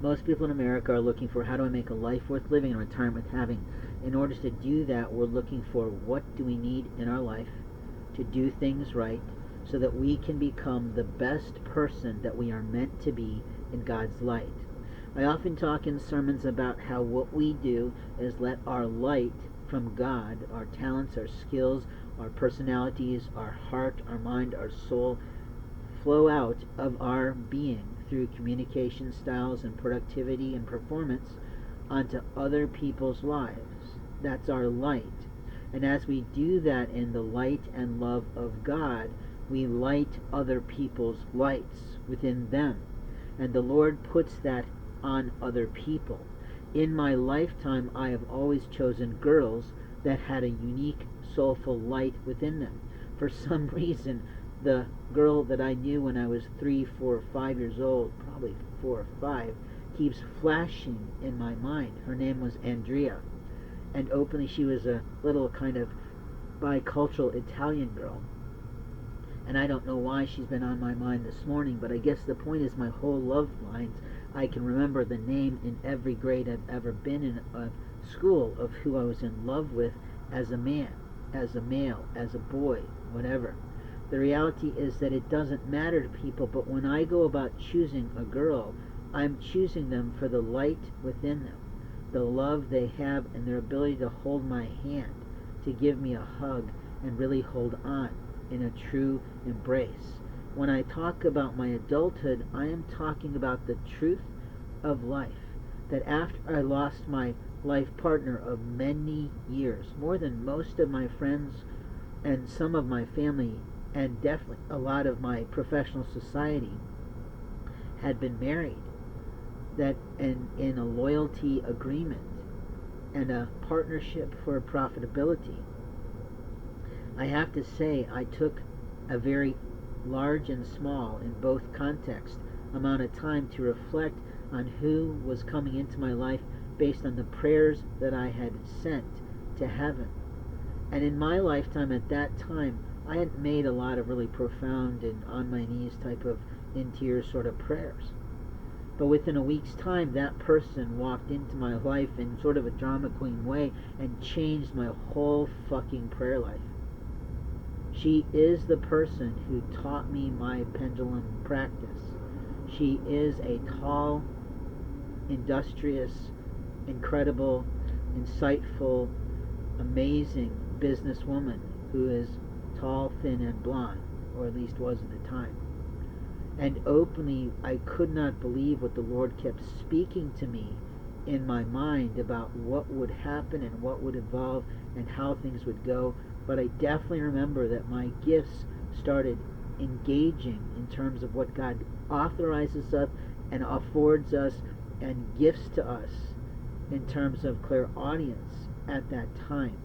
Most people in America are looking for, how do I make a life worth living and retirement worth having? In order to do that, we're looking for, what do we need in our life to do things right so that we can become the best person that we are meant to be in God's light. I often talk in sermons about how what we do is let our light from God, our talents, our skills, our personalities, our heart, our mind, our soul, flow out of our being through communication styles and productivity and performance onto other people's lives. That's our light. And as we do that in the light and love of God, we light other people's lights within them. And the Lord puts that on other people. In my lifetime, I have always chosen girls that had a unique, soulful light within them. For some reason, the girl that I knew when I was 3, 4, 5 years old, probably 4 or 5, keeps flashing in my mind. Her name was Andrea. And openly, she was a little kind of bicultural Italian girl. And I don't know why she's been on my mind this morning, but I guess the point is, my whole love lines, I can remember the name in every grade I've ever been in a school of who I was in love with as a man, as a male, as a boy, whatever. The reality is that it doesn't matter to people, but when I go about choosing a girl, I'm choosing them for the light within them, the love they have, and their ability to hold my hand, to give me a hug, and really hold on in a true embrace. When I talk about my adulthood, I am talking about the truth of life. That after I lost my life partner of many years, more than most of my friends and some of my family, and definitely a lot of my professional society, had been married, that in a loyalty agreement and a partnership for profitability, I have to say I took a very large and small, in both contexts, amount of time to reflect on who was coming into my life based on the prayers that I had sent to heaven. And in my lifetime at that time, I hadn't made a lot of really profound and on my knees type of in tears sort of prayers. But within a week's time, that person walked into my life in sort of a drama queen way and changed my whole fucking prayer life. She is the person who taught me my pendulum practice. She is a tall, industrious, incredible, insightful, amazing businesswoman who is tall, thin, and blonde, or at least was at the time. And openly, I could not believe what the Lord kept speaking to me in my mind about what would happen and what would evolve and how things would go. But I definitely remember that my gifts started engaging in terms of what God authorizes us and affords us and gifts to us in terms of clairaudience at that time.